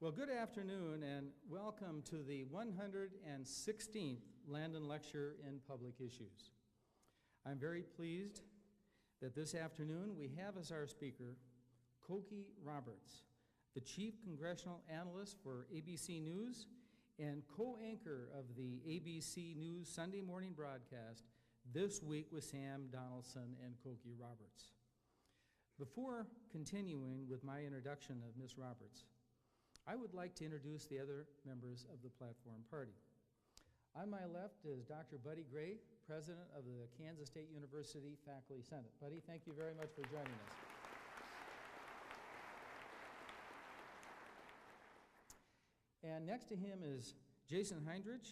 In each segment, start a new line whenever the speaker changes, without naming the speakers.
Well, good afternoon and welcome to the 116th Landon Lecture in Public Issues. I'm very pleased that this afternoon we have as our speaker Cokie Roberts, the Chief Congressional Analyst for ABC News and co-anchor of the ABC News Sunday morning broadcast, This Week with Sam, Donaldson, and Cokie Roberts. Before continuing with my introduction of Ms. Roberts, I would like to introduce the other members of the platform party. On my left is Dr. Buddy Gray, President of the Kansas State University Faculty Senate. Buddy, thank you very much for joining us. And next to him is Jason Heinrich,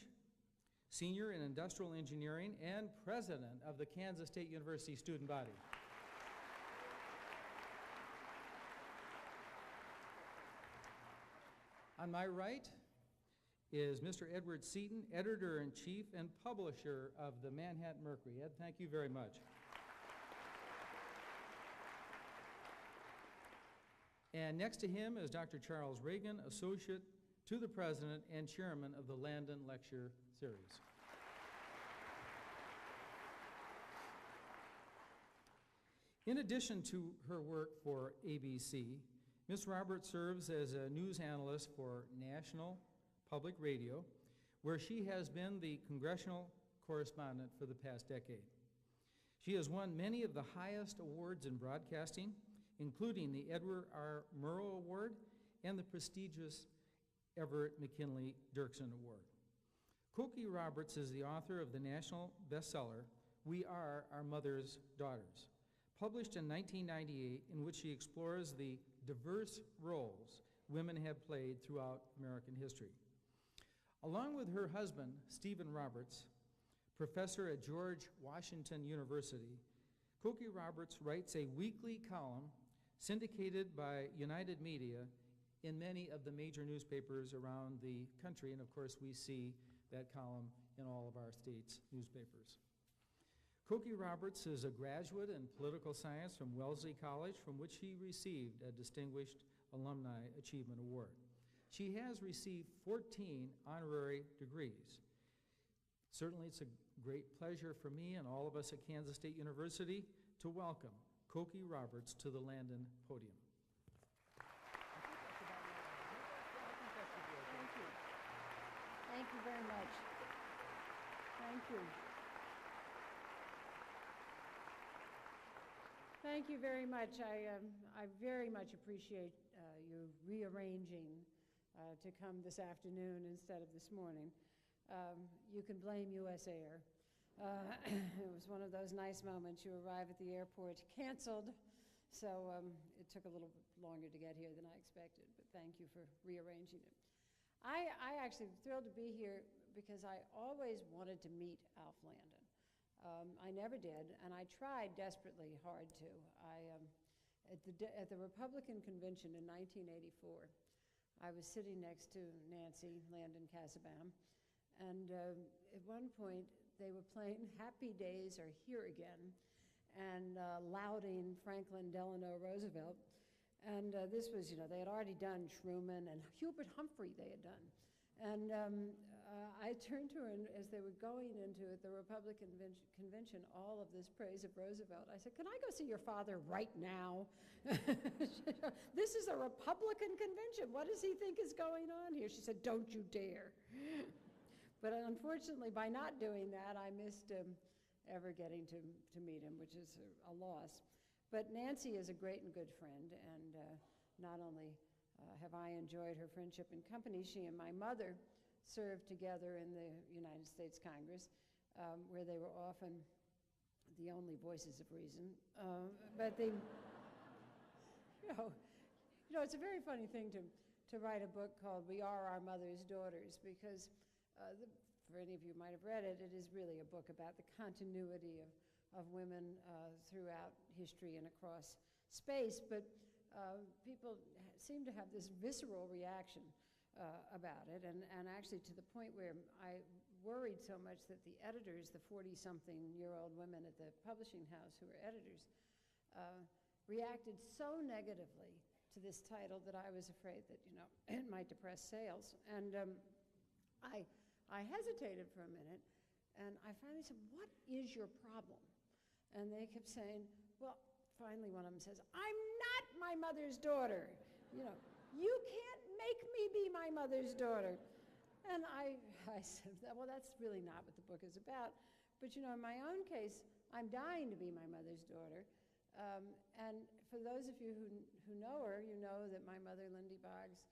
Senior in Industrial Engineering and President of the Kansas State University Student Body. On my right is Mr. Edward Seaton, Editor-in-Chief and Publisher of the Manhattan Mercury. Ed, thank you very much. And next to him is Dr. Charles Reagan, Associate to the President and Chairman of the Landon Lecture Series. In addition to her work for ABC, Ms. Roberts serves as a news analyst for National Public Radio, where she has been the congressional correspondent for the past decade. She has won many of the highest awards in broadcasting, including the Edward R. Murrow Award and the prestigious Everett McKinley Dirksen Award. Cokie Roberts is the author of the national bestseller, We Are Our Mother's Daughters, published in 1998, in which she explores the diverse roles women have played throughout American history. Along with her husband, Stephen Roberts, professor at George Washington University, Cokie Roberts writes a weekly column syndicated by United Media in many of the major newspapers around the country, and of course we see that column in all of our state's newspapers. Cokie Roberts is a graduate in political science from Wellesley College, from which she received a Distinguished Alumni Achievement Award. She has received 14 honorary degrees. Certainly it's a great pleasure for me and all of us at Kansas State University to welcome Cokie Roberts to the Landon podium.
Thank you very much. Thank you. Thank you very much. I very much appreciate you rearranging to come this afternoon instead of this morning. You can blame U.S. Air. It was one of those nice moments. You arrive at the airport canceled, so it took a little longer to get here than I expected, but thank you for rearranging it. I actually am thrilled to be here because I always wanted to meet Alf Landon. I never did, and I tried desperately hard to. At the Republican convention in 1984, I was sitting next to Nancy Landon Casabam, and at one point they were playing Happy Days Are Here Again and lauding Franklin Delano Roosevelt. And this was, they had already done Truman, and Hubert Humphrey they had done. And I turned to her, and as they were going into it, the Republican convention, all of this praise of Roosevelt, I said, "Can I go see your father right now?" This is a Republican convention. What does he think is going on here? She said, "Don't you dare." But unfortunately, by not doing that, I missed ever getting to meet him, which is a loss. But Nancy is a great and good friend, and not only have I enjoyed her friendship and company, she and my mother served together in the United States Congress, where they were often the only voices of reason. But they, it's a very funny thing to write a book called We Are Our Mother's Daughters, because for any of you who might have read it, it is really a book about the continuity of women throughout history and across space. But people seem to have this visceral reaction about it, and actually to the point where I worried so much that the editors, the 40-something-year-old women at the publishing house who were editors, reacted so negatively to this title that I was afraid that, you know, it might depress sales. And I hesitated for a minute, and I finally said, what is your problem? And they kept saying, well, finally one of them says, I'm not my mother's daughter. You know, you can't make me be my mother's daughter. And I said, well, that's really not what the book is about. But, you know, in my own case, I'm dying to be my mother's daughter. And for those of you who know her, you know that my mother, Lindy Boggs,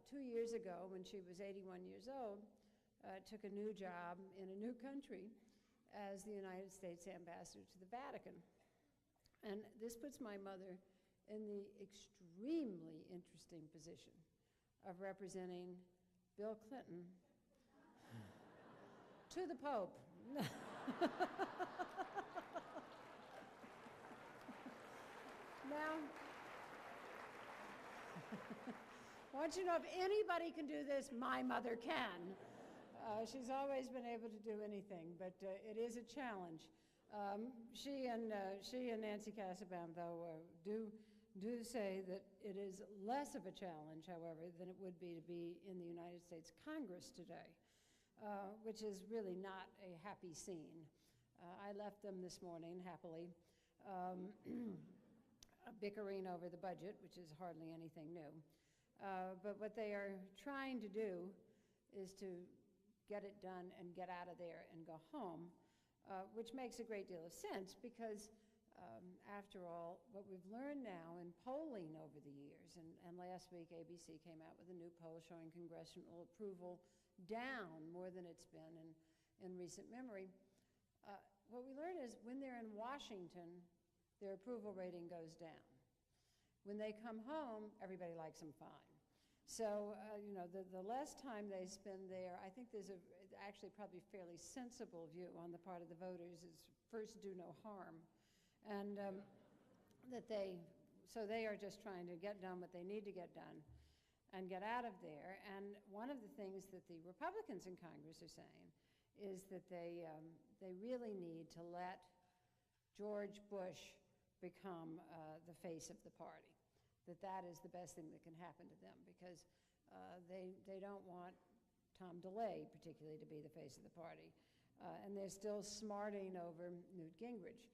2 years ago, when she was 81 years old, took a new job in a new country as the United States ambassador to the Vatican. And this puts my mother in the extremely interesting position of representing Bill Clinton to the Pope. Now, I want you to know, if anybody can do this, my mother can. She's always been able to do anything, but it is a challenge. She and Nancy Kassebaum, though, do say that it is less of a challenge, however, than it would be to be in the United States Congress today, which is really not a happy scene. I left them this morning, happily, bickering over the budget, which is hardly anything new. But what they are trying to do is to get it done and get out of there and go home, which makes a great deal of sense because, after all, what we've learned now in polling over the years, and last week ABC came out with a new poll showing congressional approval down more than it's been in recent memory. What we learn is when they're in Washington, their approval rating goes down. When they come home, everybody likes them fine. So, you know, the less time they spend there, I think there's actually probably fairly sensible view on the part of the voters is first do no harm. And so they are just trying to get done what they need to get done and get out of there. And one of the things that the Republicans in Congress are saying is that they really need to let George Bush become the face of the party, that is the best thing that can happen to them because they don't want Tom DeLay particularly to be the face of the party. And they're still smarting over Newt Gingrich.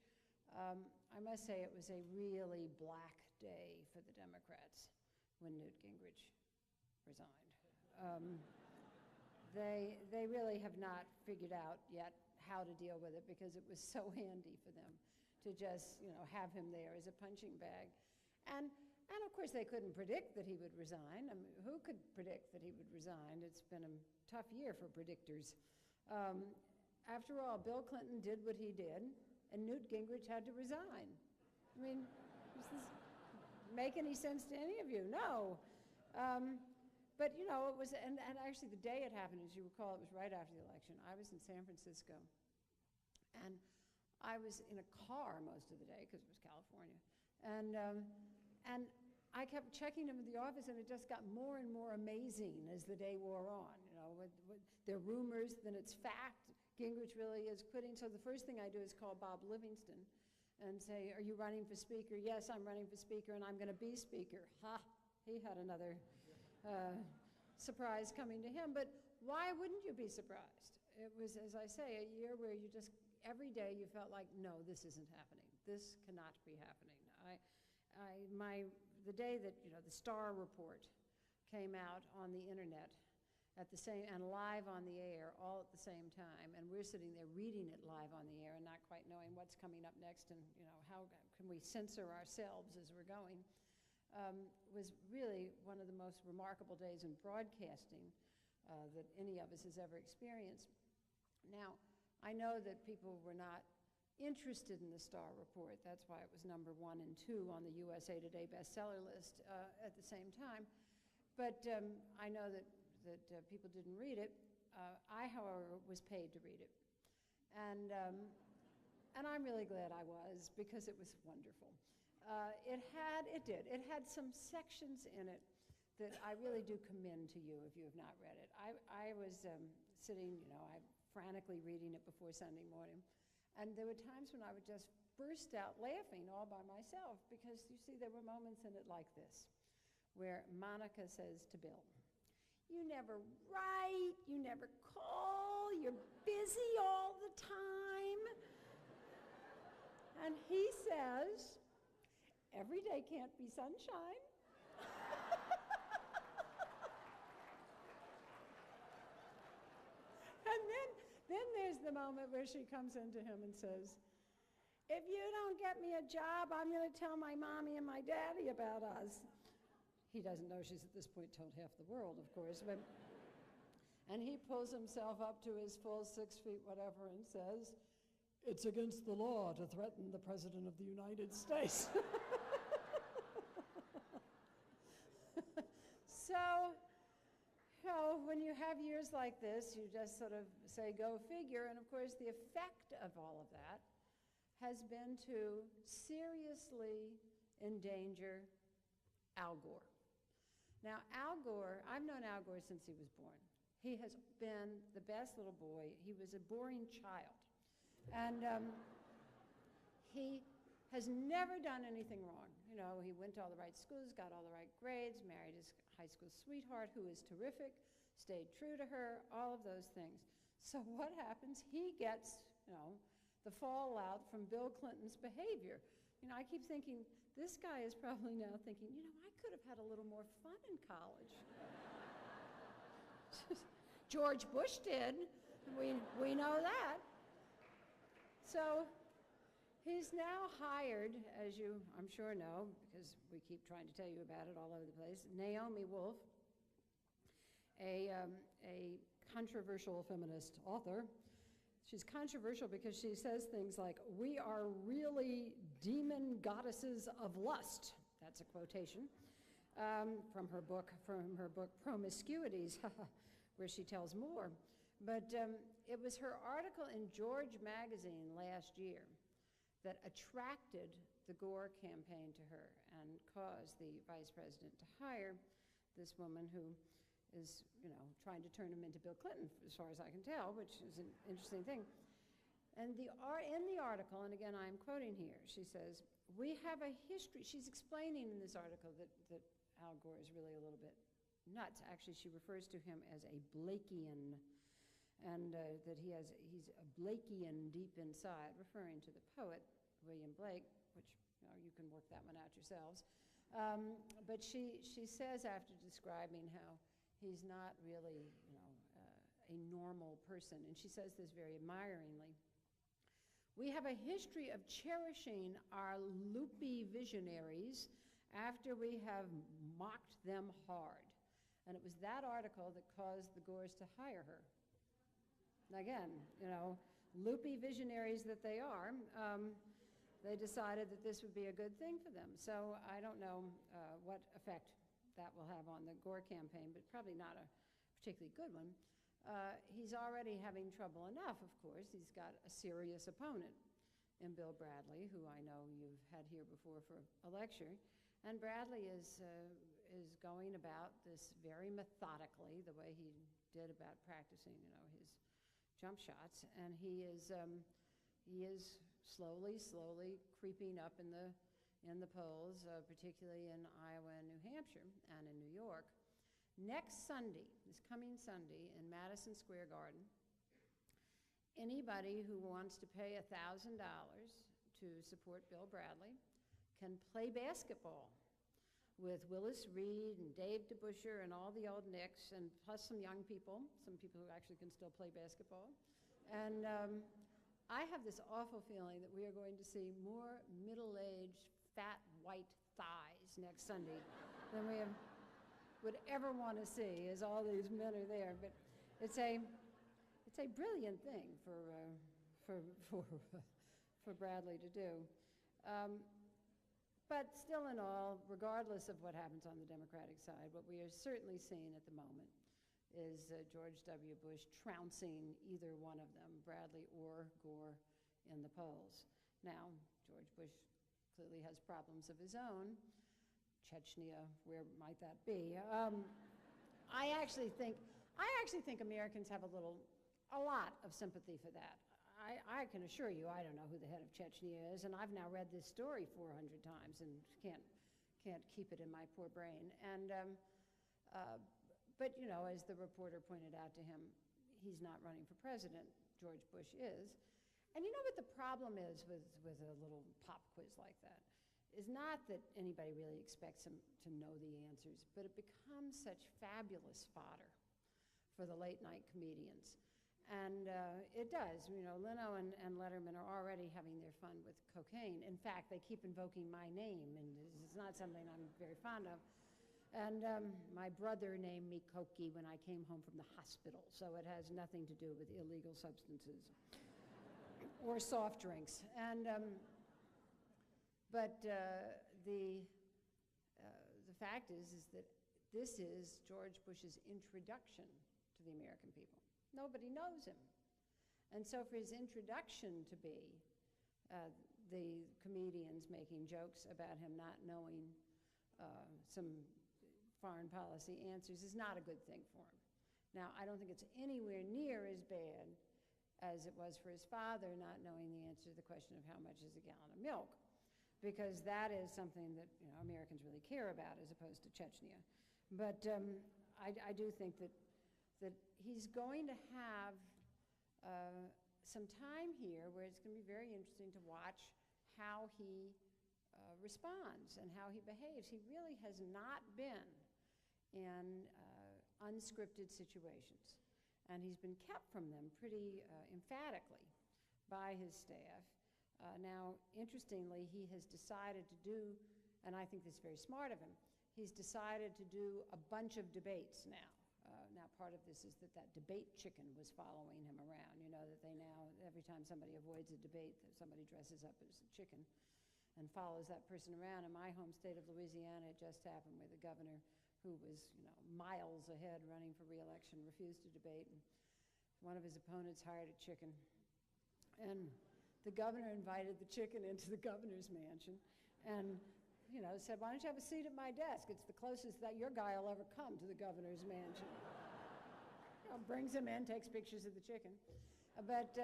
I must say it was a really black day for the Democrats when Newt Gingrich resigned. They really have not figured out yet how to deal with it because it was so handy for them to just, you know, have him there as a punching bag. And of course they couldn't predict that he would resign. I mean, who could predict that he would resign? It's been a tough year for predictors. After all, Bill Clinton did what he did, and Newt Gingrich had to resign. I mean, does this make any sense to any of you? No. But, you know, it was, and actually the day it happened, as you recall, it was right after the election. I was in San Francisco, and I was in a car most of the day because it was California. And I kept checking them at the office, and it just got more and more amazing as the day wore on. You know, they're rumors, then it's fact. Gingrich really is quitting. So the first thing I do is call Bob Livingston and say, are you running for Speaker? Yes, I'm running for Speaker, and I'm going to be Speaker. Ha! He had another surprise coming to him. But why wouldn't you be surprised? It was, as I say, a year where you just, every day you felt like, no, this isn't happening. This cannot be happening. The day that, you know, the Starr report came out on the internet at the same, and live on the air all at the same time, and we're sitting there reading it live on the air and not quite knowing what's coming up next and, you know, how can we censor ourselves as we're going, was really one of the most remarkable days in broadcasting that any of us has ever experienced. Now, I know that people were not interested in the Starr report. That's why it was number 1 and 2 on the USA Today bestseller list at the same time. But I know that people didn't read it. I, however, was paid to read it. And I'm really glad I was because it was wonderful. It had some sections in it that I really do commend to you if you have not read it. I was sitting, you know, frantically reading it before Sunday morning. And there were times when I would just burst out laughing all by myself because, you see, there were moments in it like this. where Monica says to Bill, "You never write, you never call, you're busy all the time." And he says, "Every day can't be sunshine." And then there's the moment where she comes into him and says, "If you don't get me a job, I'm going to tell my mommy and my daddy about us." He doesn't know she's at this point told half the world, of course. And he pulls himself up to his full 6 feet whatever and says, "It's against the law to threaten the President of the United States." So, when you have years like this, you just sort of say, go figure. And of course, the effect of all of that has been to seriously endanger Al Gore. Now, Al Gore, I've known Al Gore since he was born. He has been the best little boy. He was a boring child. And he has never done anything wrong. You know, he went to all the right schools, got all the right grades, married his high school sweetheart, who is terrific, stayed true to her, all of those things. So what happens? He gets, the fallout from Bill Clinton's behavior. I keep thinking, this guy is probably now thinking, I could have had a little more fun in college. George Bush did. We know that. So he's now hired, as you I'm sure know, because we keep trying to tell you about it all over the place, Naomi Wolf, a controversial feminist author. She's controversial because she says things like, "We are really demon goddesses of lust." That's a quotation from her book Promiscuities, where she tells more. But it was her article in George magazine last year that attracted the Gore campaign to her and caused the vice president to hire this woman who is, trying to turn him into Bill Clinton, as far as I can tell, which is an interesting thing. And in the article, and again I'm quoting here, she says, "We have a history." She's explaining in this article that Al Gore is really a little bit nuts. Actually, she refers to him as a Blakean, and that he's a Blakean deep inside, referring to the poet William Blake, which you can work that one out yourselves. But she says, after describing how he's not really a normal person, and she says this very admiringly, "We have a history of cherishing our loopy visionaries after we have mocked them hard." And it was that article that caused the Gores to hire her. Again, loopy visionaries that they are, they decided that this would be a good thing for them. So I don't know what effect that will have on the Gore campaign, but probably not a particularly good one. He's already having trouble enough, of course. He's got a serious opponent in Bill Bradley, who I know you've had here before for a lecture. And Bradley is going about this very methodically, the way he did about practicing, his jump shots. And he is slowly creeping up in the polls, particularly in Iowa and New Hampshire and in New York. Next Sunday, this coming Sunday, in Madison Square Garden, anybody who wants to pay $1,000 to support Bill Bradley can play basketball with Willis Reed and Dave DeBuscher and all the old Knicks, and plus some young people, some people who actually can still play basketball. And I have this awful feeling that we are going to see more middle-aged, fat, white thighs next Sunday than we would ever want to see, as all these men are there. But it's a brilliant thing for Bradley to do. But still in all, regardless of what happens on the Democratic side, what we are certainly seeing at the moment is George W. Bush trouncing either one of them, Bradley or Gore, in the polls. Now, George Bush clearly has problems of his own. Chechnya, where might that be? I actually think Americans have a lot of sympathy for that. I can assure you, I don't know who the head of Chechnya is, and I've now read this story 400 times and can't can't keep it in my poor brain. And, but, you know, as the reporter pointed out to him, he's not running for president. George Bush is. And you know what the problem is with a little pop quiz like that? Is not that anybody really expects him to know the answers, but it becomes such fabulous fodder for the late night comedians. And it does. You know, Leno and Letterman are already having their fun with cocaine. In fact, they keep invoking my name, and it's not something I'm very fond of. And my brother named me Cokie when I came home from the hospital, so it has nothing to do with illegal substances or soft drinks. And but the fact is that this is George Bush's introduction to the American people. Nobody knows him. And so for his introduction to be the comedians making jokes about him not knowing some foreign policy answers is not a good thing for him. Now, I don't think it's anywhere near as bad as it was for his father not knowing the answer to the question of how much is a gallon of milk, because that is something that, you know, Americans really care about as opposed to Chechnya. But I do think that he's going to have some time here where it's going to be very interesting to watch how he responds and how he behaves. He really has not been in unscripted situations, and he's been kept from them pretty emphatically by his staff. Now, interestingly, he has decided to do, and I think this is very smart of him, he's decided to do a bunch of debates now. Now, part of this is that debate chicken was following him around. You know, that they now, every time somebody avoids a debate, somebody dresses up as a chicken and follows that person around. In my home state of Louisiana, it just happened with a governor who was, you know, miles ahead running for re-election, refused to debate, and one of his opponents hired a chicken. And the governor invited the chicken into the governor's mansion and, you know, said, why don't you have a seat at my desk? It's the closest that your guy will ever come to the governor's mansion. You know, brings him in, takes pictures of the chicken. But,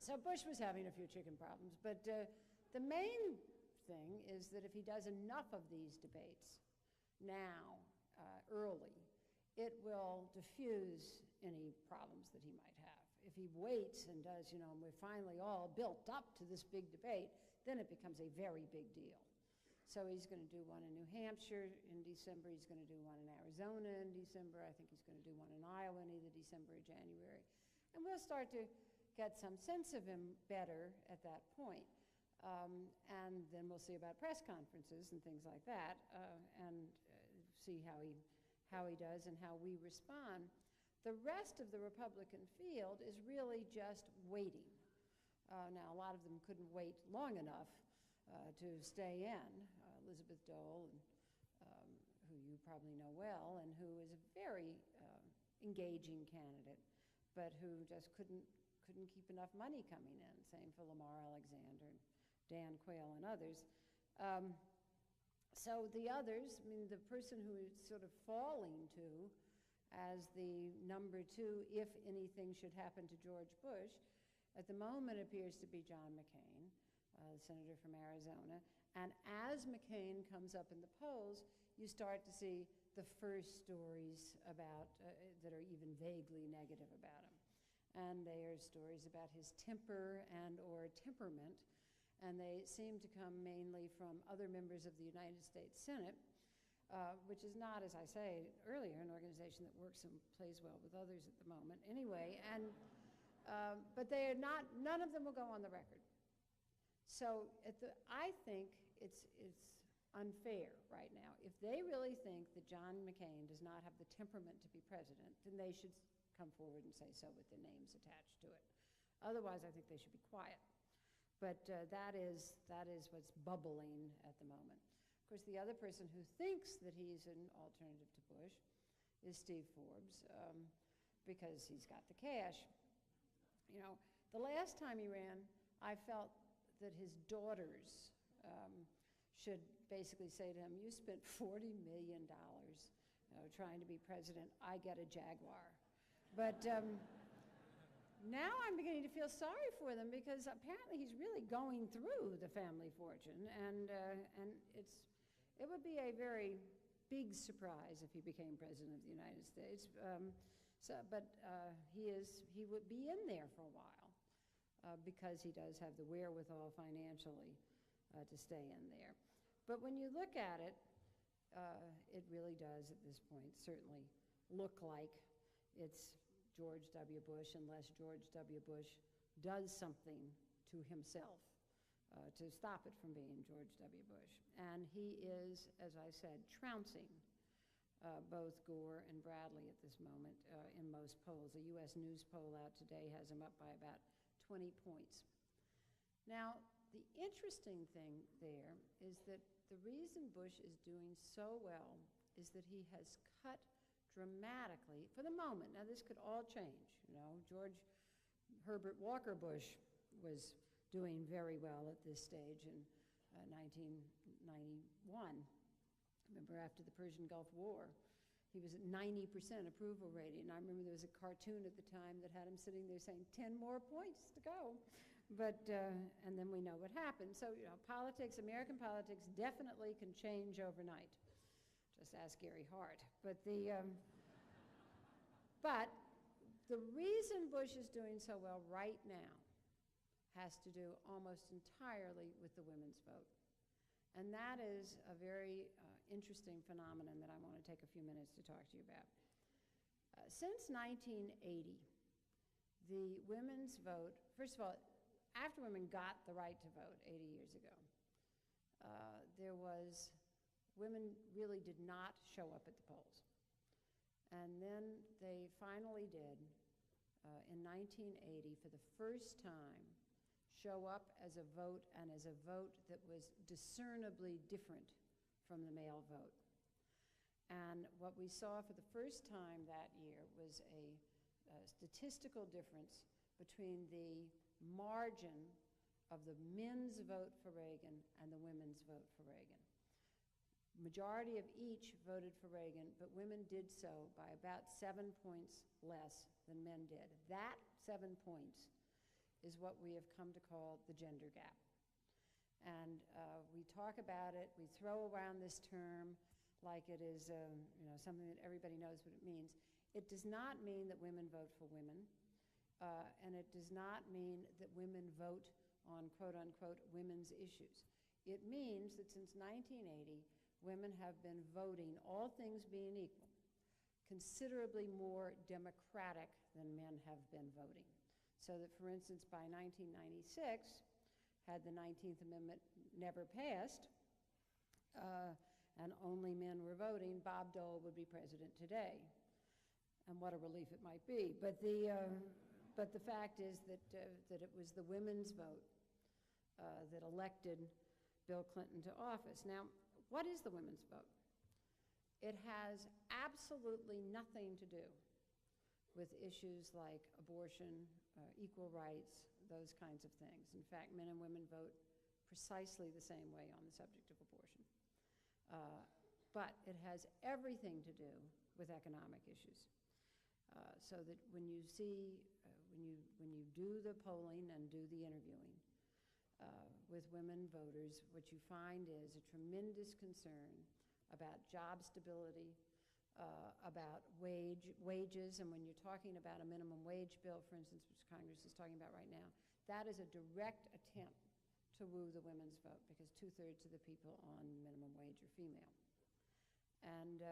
so Bush was having a few chicken problems. But the main thing is that if he does enough of these debates now, early, it will diffuse any problems that he might have. If he waits and does, you know, and we're finally all built up to this big debate, then it becomes a very big deal. So he's going to do one in New Hampshire in December. He's going to do one in Arizona in December. I think he's going to do one in Iowa in either December or January. And we'll start to get some sense of him better at that point. And then we'll see about press conferences and things like that, and see how he does and how we respond. The rest of the Republican field is really just waiting. Now, a lot of them couldn't wait long enough to stay in. Elizabeth Dole, who you probably know well, and who is a very engaging candidate, but who just couldn't keep enough money coming in. Same for Lamar Alexander, Dan Quayle, and others. So the others, I mean, the person who is sort of falling to as the number two, if anything should happen to George Bush, at the moment appears to be John McCain, the senator from Arizona. And as McCain comes up in the polls, you start to see the first stories about, that are even vaguely negative about him. And they are stories about his temper and or temperament, and they seem to come mainly from other members of the United States Senate, which is not, as I say earlier, an organization that works and plays well with others at the moment. Anyway, and but they are not, none of them will go on the record. So I think it's unfair right now. If they really think that John McCain does not have the temperament to be president, then they should come forward and say so with their names attached to it. Otherwise, I think they should be quiet. But that is what's bubbling at the moment. Of course, the other person who thinks that he's an alternative to Bush is Steve Forbes, because he's got the cash. You know, the last time he ran, I felt that his daughters should basically say to him, you spent $40 million trying to be president, I get a Jaguar. But now I'm beginning to feel sorry for them, because apparently he's really going through the family fortune, and it would be a very big surprise if he became President of the United States. He would be in there for a while because he does have the wherewithal financially to stay in there. But when you look at it, it really does at this point certainly look like it's George W. Bush, unless George W. Bush does something to himself to stop it from being George W. Bush. And he is, as I said, trouncing both Gore and Bradley at this moment in most polls. A U.S. News poll out today has him up by about 20 points. Now, the interesting thing there is that the reason Bush is doing so well is that he has cut dramatically, for the moment. Now, this could all change. You know, George Herbert Walker Bush was doing very well at this stage in 1991. Remember, after the Persian Gulf War, he was at 90% approval rating. And I remember there was a cartoon at the time that had him sitting there saying 10 more points to go. But, and then we know what happened. So, you know, politics, American politics definitely can change overnight. Just ask Gary Hart. But the reason Bush is doing so well right now has to do almost entirely with the women's vote. And that is a very interesting phenomenon that I want to take a few minutes to talk to you about. Since 1980, the women's vote, first of all, after women got the right to vote 80 years ago, women really did not show up at the polls. And then they finally did, in 1980, for the first time, show up as a vote, and as a vote that was discernibly different from the male vote. And what we saw for the first time that year was a statistical difference between the margin of the men's vote for Reagan and the women's vote for Reagan. Majority of each voted for Reagan, but women did so by about 7 points less than men did. That 7 points is what we have come to call the gender gap. And we talk about it, we throw around this term like it is something that everybody knows what it means. It does not mean that women vote for women, and it does not mean that women vote on quote-unquote women's issues. It means that since 1980, women have been voting, all things being equal, considerably more democratic than men have been voting. So that, for instance, by 1996, had the 19th Amendment never passed, and only men were voting, Bob Dole would be president today. And what a relief it might be. But the fact is that it was the women's vote that elected Bill Clinton to office. Now, what is the women's vote? It has absolutely nothing to do with issues like abortion, equal rights, those kinds of things. In fact, men and women vote precisely the same way on the subject of abortion. But it has everything to do with economic issues. So that when you see, when you do the polling and do the interviewing with women voters, what you find is a tremendous concern about job stability, about wages, and when you're talking about a minimum wage bill, for instance, which Congress is talking about right now, that is a direct attempt to woo the women's vote, because 2/3 of the people on minimum wage are female. And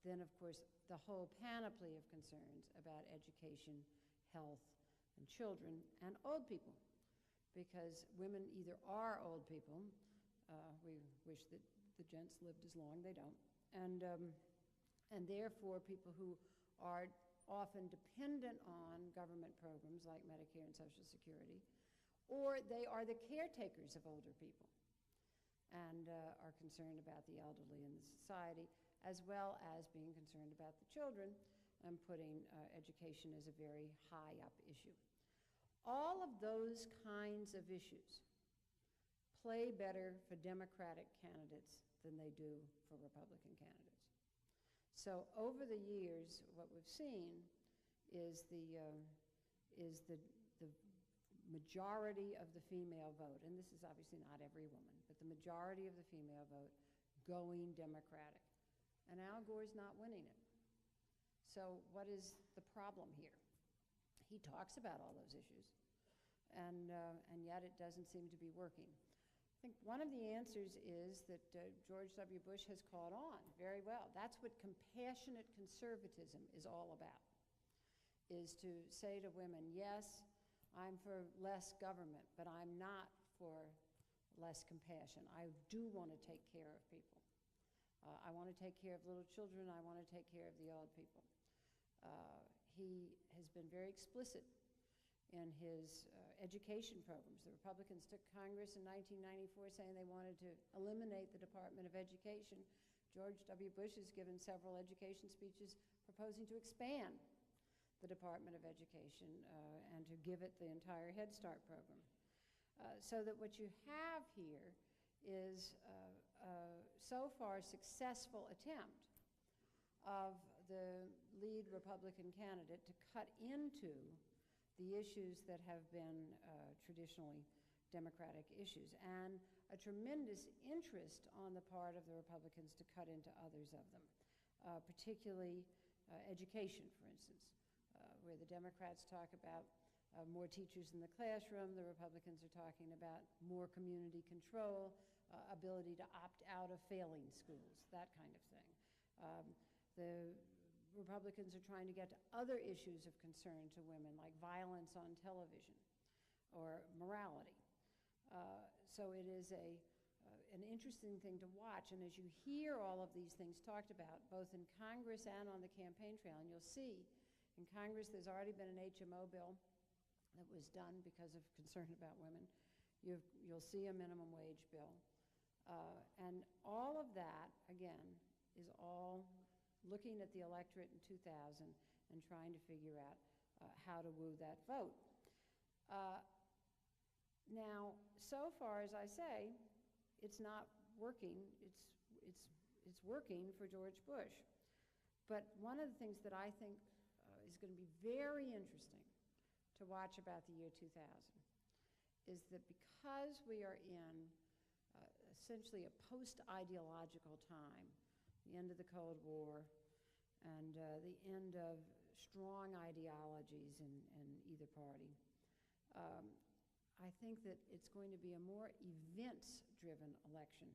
then, of course, the whole panoply of concerns about education, health, and children, and old people, because women either are old people, we wish that the gents lived as long, they don't, and therefore people who are often dependent on government programs like Medicare and Social Security, or they are the caretakers of older people and are concerned about the elderly in the society, as well as being concerned about the children and putting education as a very high up issue. All of those kinds of issues play better for Democratic candidates than they do for Republican candidates. So over the years, what we've seen is the majority of the female vote, and this is obviously not every woman, but the majority of the female vote going Democratic. And Al Gore's not winning it. So what is the problem here? He talks about all those issues, and yet it doesn't seem to be working. I think one of the answers is that George W. Bush has caught on very well. That's what compassionate conservatism is all about, is to say to women, yes, I'm for less government, but I'm not for less compassion. I do want to take care of people. I want to take care of little children. I want to take care of the old people. He has been very explicit in his education programs. The Republicans took Congress in 1994 saying they wanted to eliminate the Department of Education. George W. Bush has given several education speeches proposing to expand the Department of Education and to give it the entire Head Start program. So that what you have here is so far successful attempt of the lead Republican candidate to cut into the issues that have been traditionally Democratic issues, and a tremendous interest on the part of the Republicans to cut into others of them, particularly education, for instance, where the Democrats talk about more teachers in the classroom, the Republicans are talking about more community control, ability to opt out of failing schools, that kind of thing. The Republicans are trying to get to other issues of concern to women, like violence on television or morality. So it is an interesting thing to watch, and as you hear all of these things talked about, both in Congress and on the campaign trail, and you'll see in Congress there's already been an HMO bill that was done because of concern about women. You'll see a minimum wage bill. And all of that, again, is all looking at the electorate in 2000 and trying to figure out how to woo that vote. Now, so far, as I say, it's not working. It's working for George Bush. But one of the things that I think is going to be very interesting to watch about the year 2000 is that because we are in essentially a post-ideological time, the end of the Cold War, and the end of strong ideologies in either party, I think that it's going to be a more events-driven election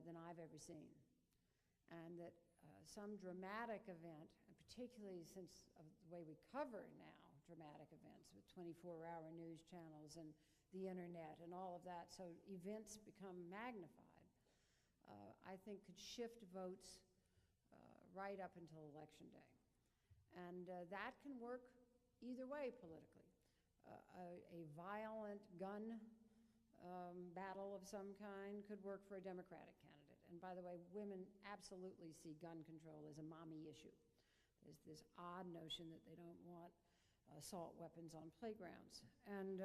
than I've ever seen. And that some dramatic event, and particularly since of the way we cover now dramatic events with 24-hour news channels and the internet and all of that, so events become magnified, I think could shift votes right up until Election Day. And that can work either way politically. A violent gun battle of some kind could work for a Democratic candidate. And by the way, women absolutely see gun control as a mommy issue. There's this odd notion that they don't want assault weapons on playgrounds. And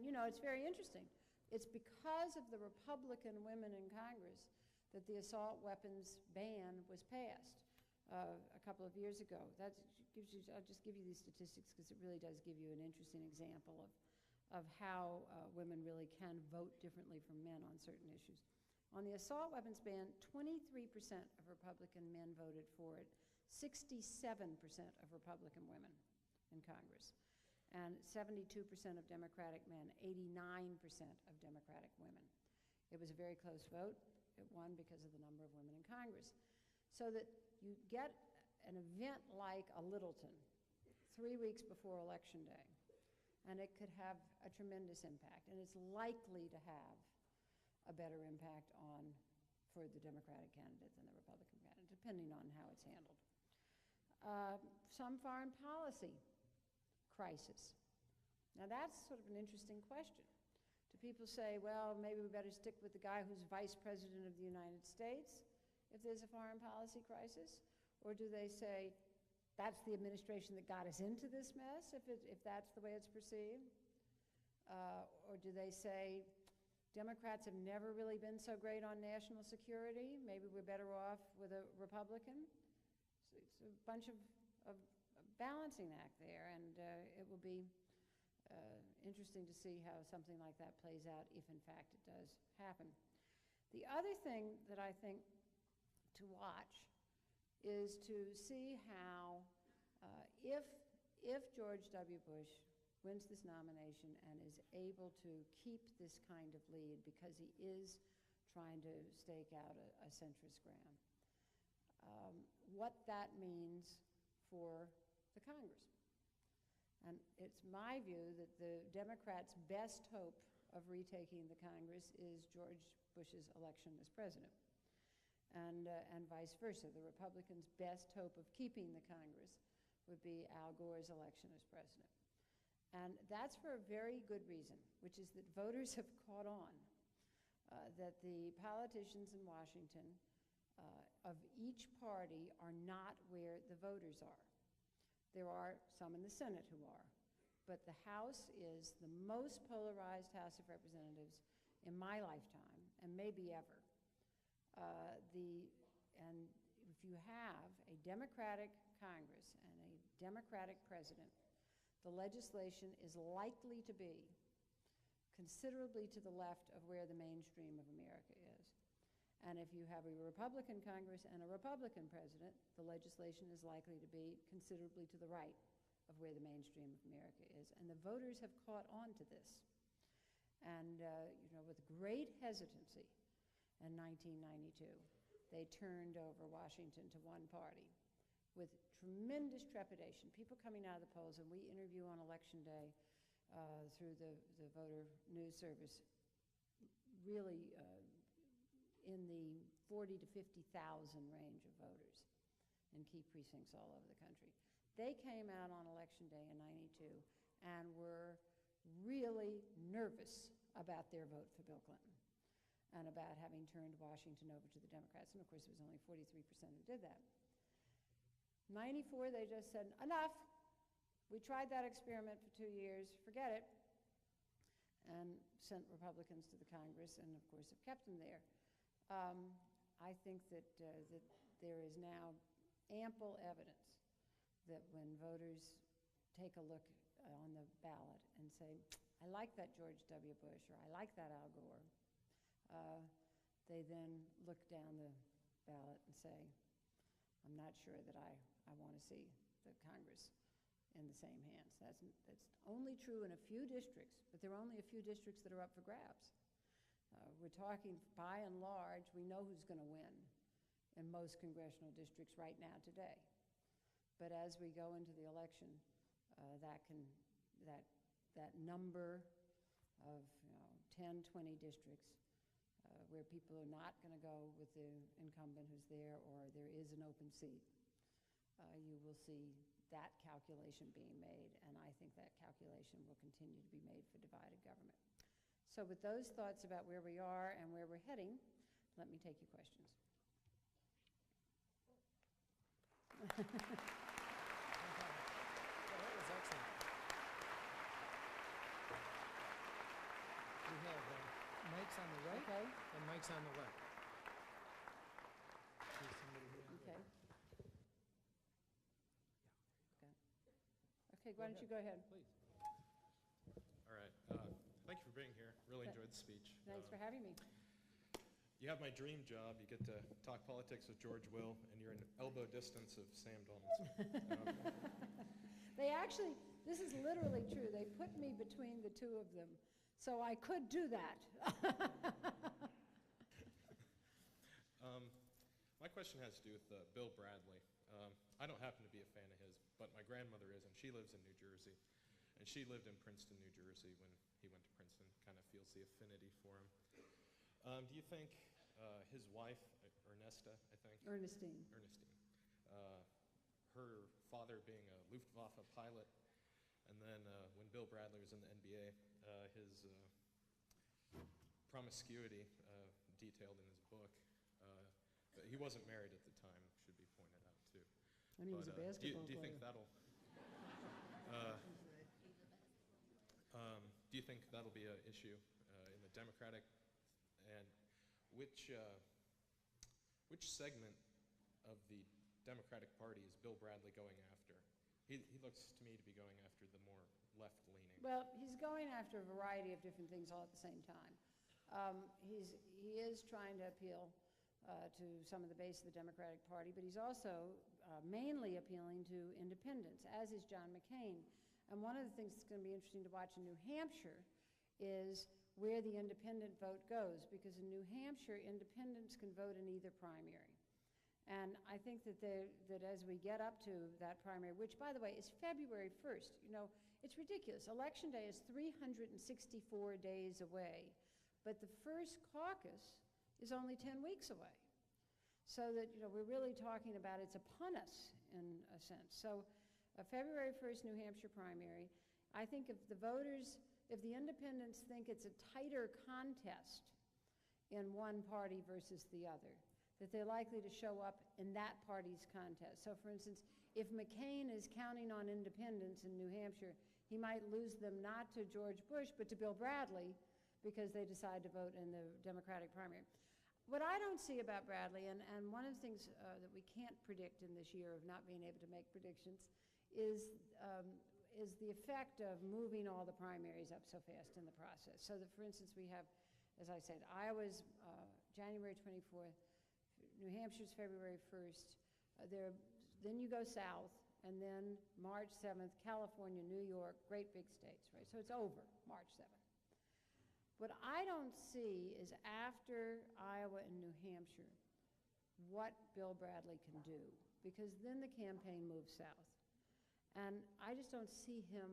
you know, it's very interesting. It's because of the Republican women in Congress that the assault weapons ban was passed a couple of years ago. That gives you, I'll just give you these statistics because it really does give you an interesting example of how women really can vote differently from men on certain issues. On the assault weapons ban, 23% of Republican men voted for it, 67% of Republican women in Congress, and 72% of Democratic men, 89% of Democratic women. It was a very close vote. It won because of the number of women in Congress. So that you get an event like a Littleton 3 weeks before Election Day, and it could have a tremendous impact, and it's likely to have a better impact for the Democratic candidate than the Republican candidate, depending on how it's handled. Some foreign policy crisis. Now that's sort of an interesting question. Do people say, well, maybe we better stick with the guy who's Vice President of the United States if there's a foreign policy crisis? Or do they say, that's the administration that got us into this mess, if that's the way it's perceived? Or do they say, Democrats have never really been so great on national security, maybe we're better off with a Republican? So it's a bunch of balancing act there, and it will be interesting to see how something like that plays out if in fact it does happen. The other thing that I think to watch is to see how, if George W. Bush wins this nomination and is able to keep this kind of lead, because he is trying to stake out a centrist ground, what that means for the Congress. And it's my view that the Democrats' best hope of retaking the Congress is George Bush's election as president, and vice versa. The Republicans' best hope of keeping the Congress would be Al Gore's election as president. And that's for a very good reason, which is that voters have caught on that the politicians in Washington of each party are not where the voters are. There are some in the Senate who are, but the House is the most polarized House of Representatives in my lifetime, and maybe ever. And if you have a Democratic Congress and a Democratic president, the legislation is likely to be considerably to the left of where the mainstream of America is. And if you have a Republican Congress and a Republican president, the legislation is likely to be considerably to the right of where the mainstream of America is. And the voters have caught on to this. And with great hesitancy in 1992, they turned over Washington to one party with tremendous trepidation. People coming out of the polls, and we interview on Election Day through the voter news service, really in the 40 to 50,000 range of voters in key precincts all over the country. They came out on Election Day in '92 and were really nervous about their vote for Bill Clinton and about having turned Washington over to the Democrats. And of course, it was only 43% who did that. '94, they just said, enough. We tried that experiment for 2 years, forget it, and sent Republicans to the Congress, and of course have kept them there. I think that there is now ample evidence that when voters take a look on the ballot and say, I like that George W. Bush, or I like that Al Gore, they then look down the ballot and say, I'm not sure that I want to see the Congress in the same hands. That's only true in a few districts, but there are only a few districts that are up for grabs. We're talking, by and large, we know who's going to win in most congressional districts right now today. But as we go into the election, that number of 10, 20 districts where people are not going to go with the incumbent who's there, or there is an open seat, you will see that calculation being made, and I think that calculation will continue to be made for divided government. So with those thoughts about where we are and where we're heading, let me take your questions.
That was excellent. We have mics on the right and mics on the left.
Okay. Okay, why don't you go ahead?
Please.
All right. Thank you for being here. Really enjoyed the speech.
Thanks for having me.
You have my dream job. You get to talk politics with George Will, and you're an elbow distance of Sam Donaldson.
They actually, this is literally true. They put me between the two of them, so I could do that.
My question has to do with Bill Bradley. I don't happen to be a fan of his, but my grandmother is, and she lives in New Jersey. And she lived in Princeton, New Jersey when he went to Princeton, kind of feels the affinity for him. Do you think his wife, Ernestine, her father being a Luftwaffe pilot, and then when Bill Bradley was in the NBA, his promiscuity detailed in his book, he wasn't married at the time, should be pointed out too.
And he was a basketball
do you think
player.
that'll do you think that'll be an issue in the Democratic, and which segment of the Democratic Party is Bill Bradley going after? He looks to me to be going after the more left-leaning.
Well, he's going after a variety of different things all at the same time. He is trying to appeal to some of the base of the Democratic Party, but he's also mainly appealing to independents, as is John McCain. And one of the things that's going to be interesting to watch in New Hampshire is where the independent vote goes, because in New Hampshire, independents can vote in either primary. And I think that as we get up to that primary, which, by the way, is February 1st, you know, it's ridiculous. Election day is 364 days away, but the first caucus is only 10 weeks away. So that, you know, we're really talking about it's upon us in a sense. So February 1st, New Hampshire primary. I think if the voters, if the independents think it's a tighter contest in one party versus the other, that they're likely to show up in that party's contest. So for instance, if McCain is counting on independents in New Hampshire, he might lose them not to George Bush, but to Bill Bradley, because they decide to vote in the Democratic primary. What I don't see about Bradley, and one of the things that we can't predict in this year of not being able to make predictions, is the effect of moving all the primaries up so fast in the process. So that, for instance, we have, as I said, Iowa's January 24th, New Hampshire's February 1st, then you go south, and then March 7th, California, New York, great big states, right? So it's over March 7th. What I don't see is after Iowa and New Hampshire, what Bill Bradley can do, because then the campaign moves south. And I just don't see him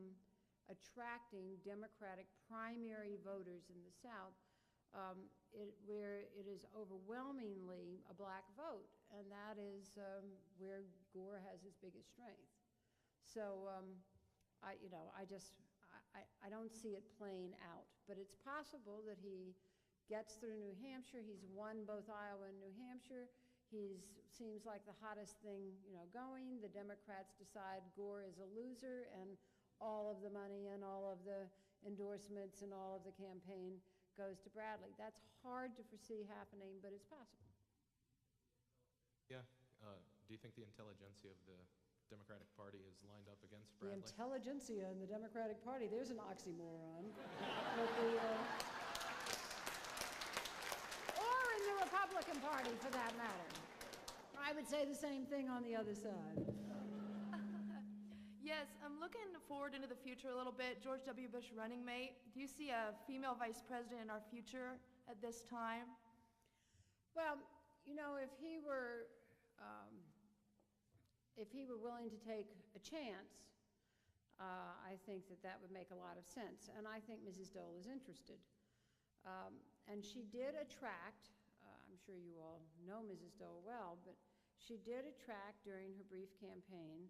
attracting Democratic primary voters in the South, where it is overwhelmingly a black vote, and that is where Gore has his biggest strength. So I don't see it playing out, but it's possible that he gets through New Hampshire. He's won both Iowa and New Hampshire. Seems like the hottest thing, you know, going. The Democrats decide Gore is a loser, and all of the money and all of the endorsements and all of the campaign goes to Bradley. That's hard to foresee happening, but it's possible.
Yeah. Do you think the intelligentsia of the Democratic Party is lined up against Bradley?
The intelligentsia in the Democratic Party, there's an oxymoron. Or in the Republican Party, for that matter. I would say the same thing on the other side.
Yes, I'm looking forward into the future a little bit. George W. Bush running mate. Do you see a female vice president in our future at this time?
Well, you know, if he were willing to take a chance, I think that would make a lot of sense. And I think Mrs. Dole is interested. And she did attract, I'm sure you all know Mrs. Dole well, but she did attract during her brief campaign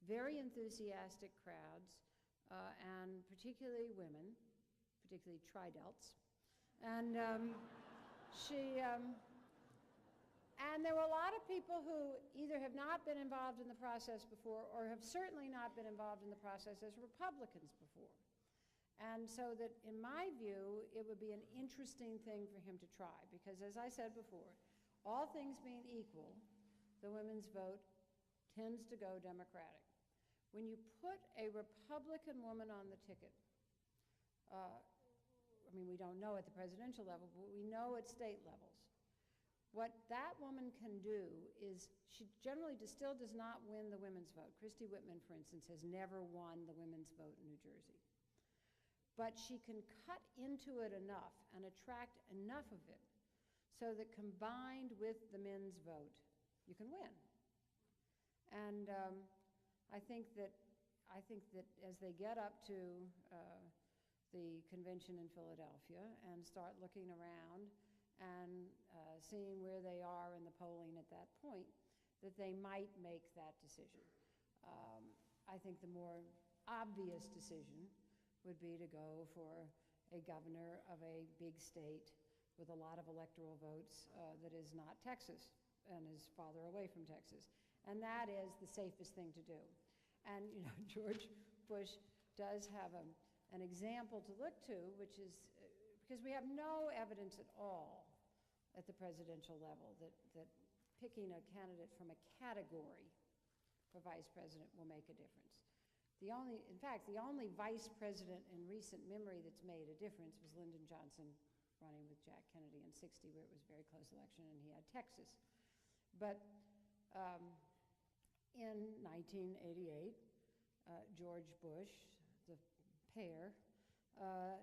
very enthusiastic crowds, and particularly women, particularly tri-delts. And and there were a lot of people who either have not been involved in the process before or have certainly not been involved in the process as Republicans before. And so that, in my view, it would be an interesting thing for him to try, because as I said before, all things being equal, the women's vote tends to go Democratic. When you put a Republican woman on the ticket, I mean, we don't know at the presidential level, but we know at state levels. What that woman can do is, she generally still does not win the women's vote. Christy Whitman, for instance, has never won the women's vote in New Jersey. But she can cut into it enough and attract enough of it so that combined with the men's vote, you can win. And I think that as they get up to the convention in Philadelphia and start looking around and seeing where they are in the polling at that point, that they might make that decision. I think the more obvious decision would be to go for a governor of a big state with a lot of electoral votes that is not Texas and is farther away from Texas. And that is the safest thing to do. And you know, George Bush does have an example to look to, which is, because we have no evidence at all at the presidential level that picking a candidate from a category for vice president will make a difference. In fact, the only vice president in recent memory that's made a difference was Lyndon Johnson running with Jack Kennedy in '60, where it was a very close election, and he had Texas. But in 1988, George Bush, the pair,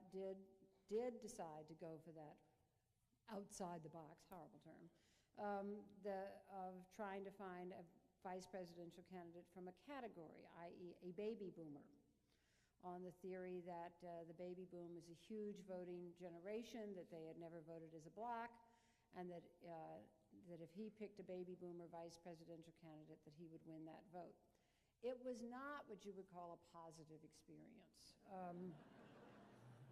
did decide to go for that outside-the-box, horrible term, of trying to find a vice presidential candidate from a category, i.e. a baby boomer, on the theory that the baby boom is a huge voting generation, that they had never voted as a bloc, and that if he picked a baby boomer vice presidential candidate, that he would win that vote. It was not what you would call a positive experience.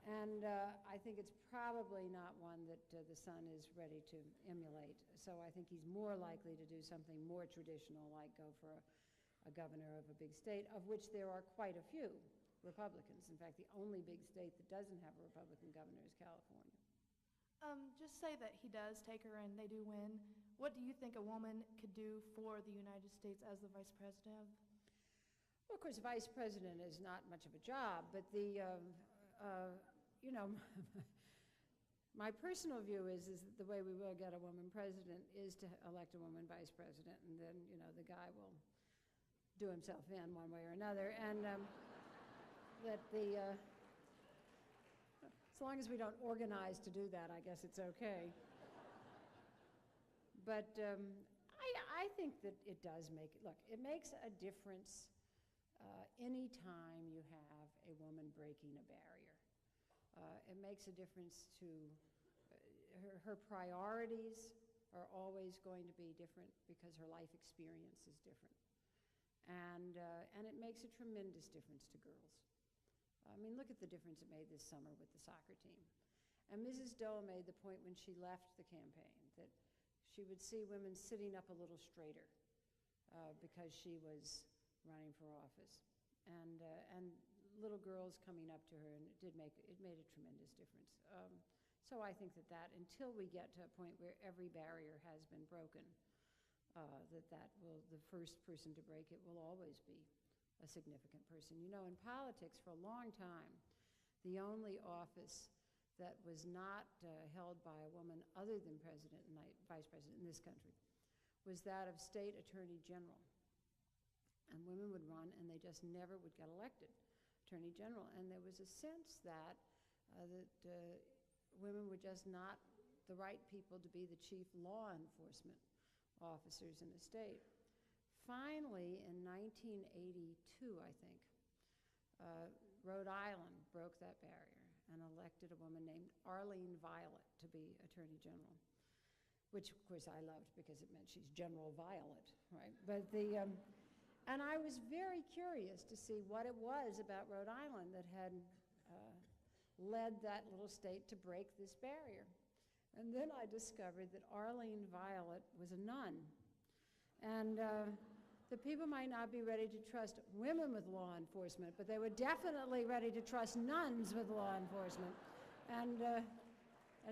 And I think it's probably not one that the son is ready to emulate. So I think he's more likely to do something more traditional, like go for a governor of a big state, of which there are quite a few Republicans. In fact, the only big state that doesn't have a Republican governor is California.
Just say that he does take her and they do win. What do you think a woman could do for the United States as the vice president?
Well, of course, vice president is not much of a job, but you know, my personal view is that the way we will get a woman president is to elect a woman vice president, and then, you know, the guy will do himself in one way or another, and that as long as we don't organize to do that, I guess it's okay. But I think that it does make, look, it makes a difference any time you have a woman breaking a barrier. It makes a difference to her priorities are always going to be different because her life experience is different. And it makes a tremendous difference to girls. I mean, look at the difference it made this summer with the soccer team. And Mrs. Dole made the point when she left the campaign that she would see women sitting up a little straighter because she was running for office. And little girls coming up to her, and it made a tremendous difference. So I think that until we get to a point where every barrier has been broken, the first person to break it will always be a significant person. You know, in politics for a long time, the only office that was not held by a woman other than president and vice president in this country was that of state attorney general. And women would run, and they just never would get elected attorney general. And there was a sense that women were just not the right people to be the chief law enforcement officers in the state. Finally, in 1982, I think, Rhode Island broke that barrier and elected a woman named Arlene Violet to be attorney general, which, of course, I loved because it meant she's General Violet, right? But and I was very curious to see what it was about Rhode Island that had led that little state to break this barrier. And then I discovered that Arlene Violet was a nun. And the people might not be ready to trust women with law enforcement, but they were definitely ready to trust nuns with law enforcement. And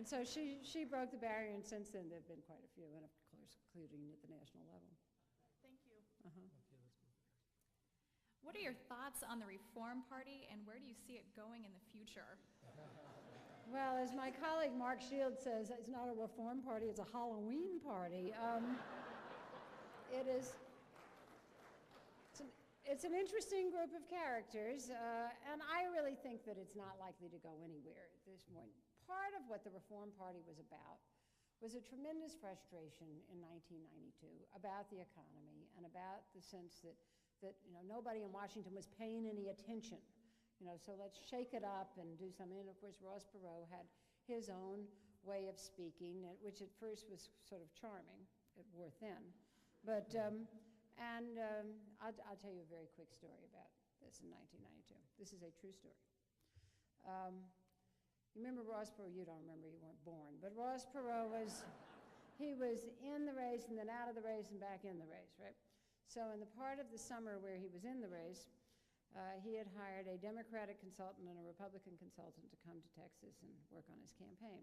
so she broke the barrier, and since then there have been quite a few, and of course, including at the national level.
Thank you.
What are your thoughts on the Reform Party, and where do you see it going in the future?
Well, as my colleague Mark Shields says, it's not a Reform Party, it's a Halloween party. It's an interesting group of characters, and I really think that it's not likely to go anywhere at this point. Part of what the Reform Party was about was a tremendous frustration in 1992 about the economy and about the sense that you know, nobody in Washington was paying any attention. You know, so let's shake it up and do something. And of course, Ross Perot had his own way of speaking, which at first was sort of charming. It wore thin. But, I'll tell you a very quick story about this in 1992. This is a true story. You remember Ross Perot? You don't remember, you weren't born. But Ross Perot was in the race and then out of the race and back in the race, right? So in the part of the summer where he was in the race, he had hired a Democratic consultant and a Republican consultant to come to Texas and work on his campaign.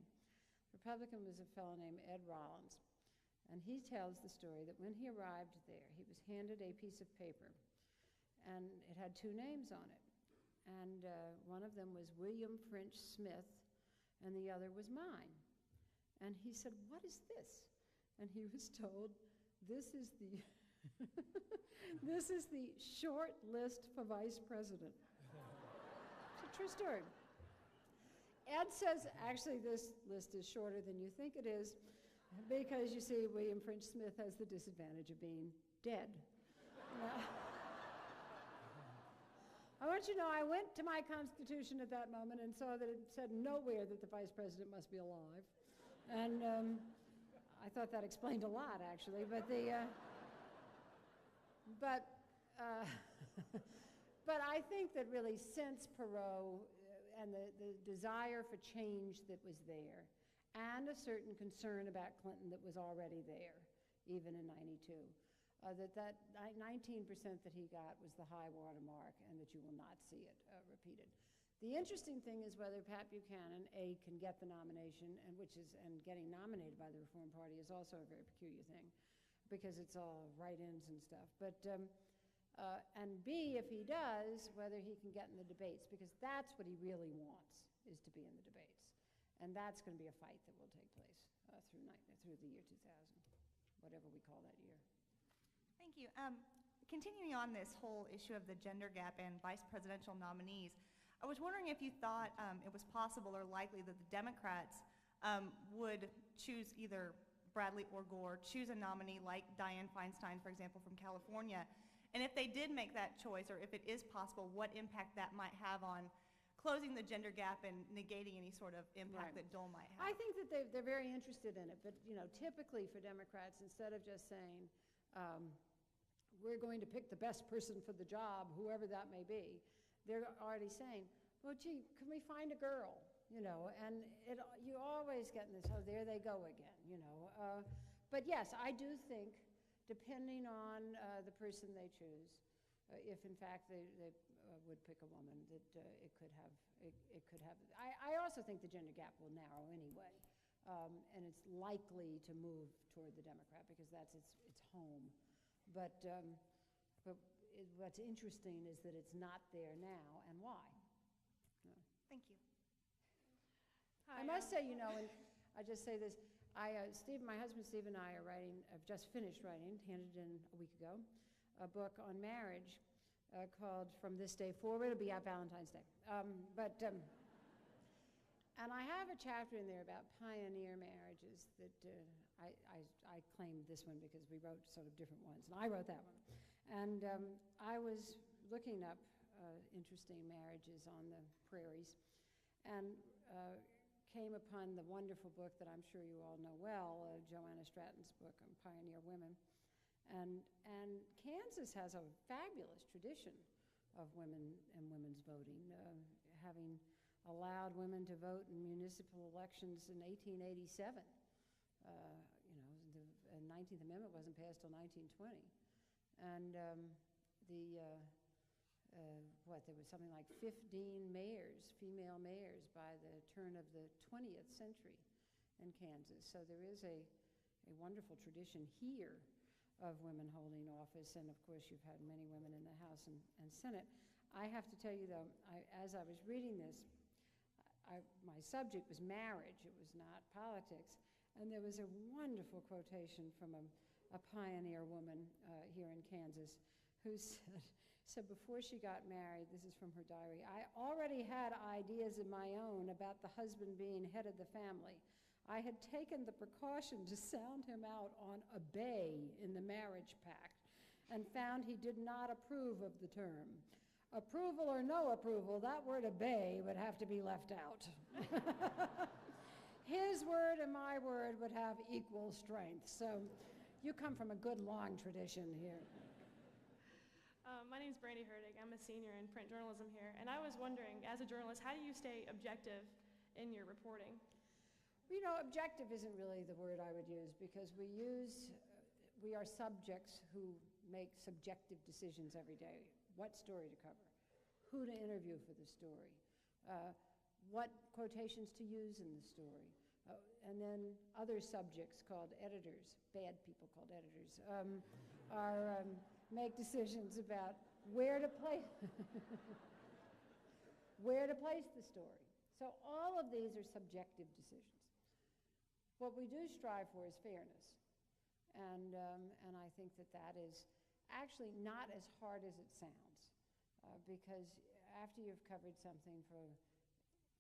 The Republican was a fellow named Ed Rollins, and he tells the story that when he arrived there, he was handed a piece of paper, and it had two names on it. And one of them was William French Smith, and the other was mine. And he said, "What is this?" And he was told, "This is the this is the short list for vice president." It's a true story. Ed says, actually, this list is shorter than you think it is, because you see, William French Smith has the disadvantage of being dead. I want you to know, I went to my Constitution at that moment and saw that it said nowhere that the Vice President must be alive. And I thought that explained a lot, actually. But but I think that really since Perot and the desire for change that was there, and a certain concern about Clinton that was already there, even in '92, that 19% that he got was the high water mark, and that you will not see it repeated. The interesting thing is whether Pat Buchanan, A, can get the nomination, and getting nominated by the Reform Party is also a very peculiar thing, because it's all write-ins and stuff. But and B, if he does, whether he can get in the debates, because that's what he really wants, is to be in the debates. And that's going to be a fight that will take place through the year 2000, whatever we call that year.
Thank you. Continuing on this whole issue of the gender gap and vice presidential nominees, I was wondering if you thought it was possible or likely that the Democrats would choose either Bradley or Gore, choose a nominee like Dianne Feinstein, for example, from California, and if they did make that choice, or if it is possible, what impact that might have on closing the gender gap and negating any sort of impact that Dole might have.
I think that they're very interested in it, but typically for Democrats, instead of just saying, we're going to pick the best person for the job, whoever that may be, they're already saying, well, gee, can we find a girl? And you always get in this, oh, there they go again, But yes, I do think, depending on the person they choose, if in fact they would pick a woman, that it could have. I also think the gender gap will narrow anyway, and it's likely to move toward the Democrat because that's its home. But what's interesting is that it's not there now, and why?
Thank you.
Hi, I must say, and I just say this. My husband Steve and I have just finished writing, handed in a week ago, a book on marriage called From This Day Forward. It'll be out Valentine's Day. And I have a chapter in there about pioneer marriages that I claimed this one because we wrote sort of different ones, and I wrote that one. And I was looking up interesting marriages on the prairies, and came upon the wonderful book that I'm sure you all know well, Joanna Stratton's book on pioneer women. And Kansas has a fabulous tradition of women and women's voting, having allowed women to vote in municipal elections in 1887. The 19th Amendment wasn't passed till 1920. And there was something like 15 mayors, female mayors, by the turn of the 20th century in Kansas. So there is a wonderful tradition here of women holding office, and of course you've had many women in the House and Senate. I have to tell you though, as I was reading this, my subject was marriage, it was not politics, and there was a wonderful quotation from a pioneer woman here in Kansas who said before she got married, this is from her diary, I already had ideas of my own about the husband being head of the family. I had taken the precaution to sound him out on obey in the marriage pact and found he did not approve of the term. Approval or no approval, that word obey would have to be left out. His word and my word would have equal strength. So you come from a good long tradition here.
My name is Brandy Herdig. I'm a senior in print journalism here, and I was wondering, as a journalist, how do you stay objective in your reporting?
Objective isn't really the word I would use, because we are subjects who make subjective decisions every day. What story to cover, who to interview for the story, what quotations to use in the story, and then other subjects called editors, bad people called editors, make decisions about where to place the story. So all of these are subjective decisions. What we do strive for is fairness. And I think that that is actually not as hard as it sounds, because after you've covered something for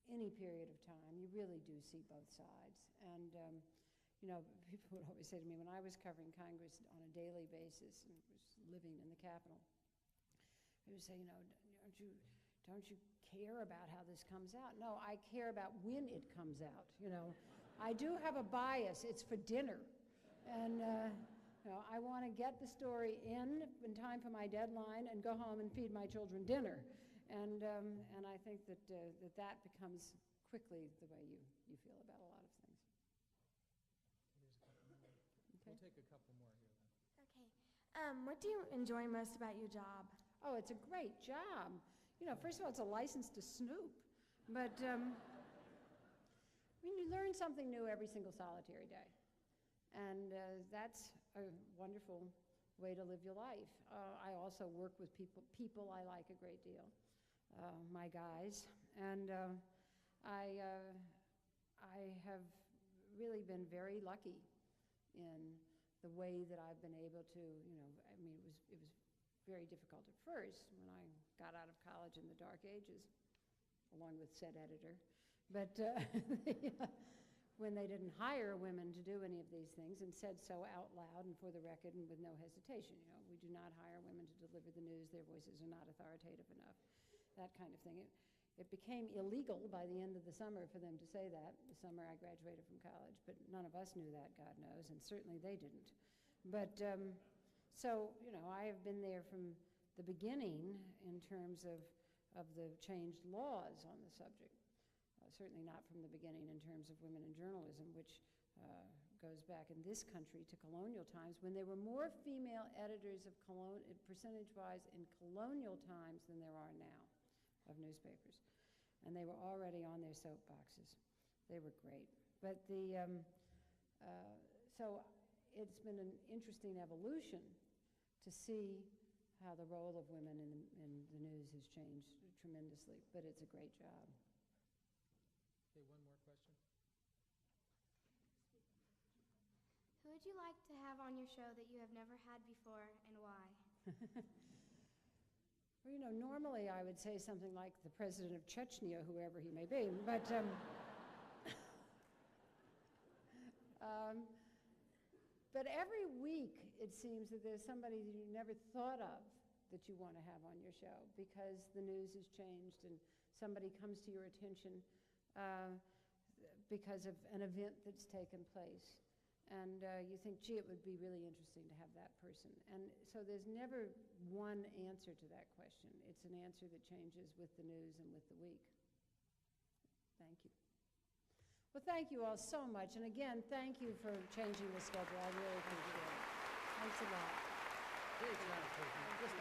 any period of time, you really do see both sides. And you know, people would always say to me, when I was covering Congress on a daily basis and was living in the Capitol, they would say, you know, don't you care about how this comes out? No, I care about when it comes out, you know. I do have a bias. It's for dinner. And you know, I want to get the story in time for my deadline and go home and feed my children dinner. And I think that that becomes quickly the way you feel about a lot of things.
We'll take a couple more here then.
Okay. What do you enjoy most about your job?
Oh, it's a great job. You know, first of all, it's a license to snoop. But I mean, you learn something new every single solitary day. And that's a wonderful way to live your life. I also work with people I like a great deal, my guys. And I have really been very lucky in the way that I've been able to, you know, I mean, it was very difficult at first when I got out of college in the dark ages, along with said editor. But when they didn't hire women to do any of these things and said so out loud and for the record and with no hesitation, you know, we do not hire women to deliver the news, their voices are not authoritative enough, that kind of thing. It became illegal by the end of the summer for them to say that, the summer I graduated from college, but none of us knew that, God knows, and certainly they didn't. But so, you know, I have been there from the beginning in terms of the changed laws on the subject. Certainly not from the beginning in terms of women in journalism, which goes back in this country to colonial times, when there were more female editors of percentage-wise in colonial times than there are now of newspapers. And they were already on their soapboxes. They were great. But so it's been an interesting evolution to see how the role of women in the news has changed tremendously, but it's a great job.
Okay, one more question.
Who would you like to have on your show that you have never had before, and why?
Well, you know, normally I would say something like the president of Chechnya, whoever he may be, but but every week it seems that there's somebody that you never thought of that you want to have on your show because the news has changed and somebody comes to your attention because of an event that's taken place. And you think, gee, it would be really interesting to have that person. And so there's never one answer to that question. It's an answer that changes with the news and with the week. Thank you. Well, thank you all so much. And again, thank you for changing the schedule. I really appreciate it. Thanks a lot.
Great job, Cokie.
Just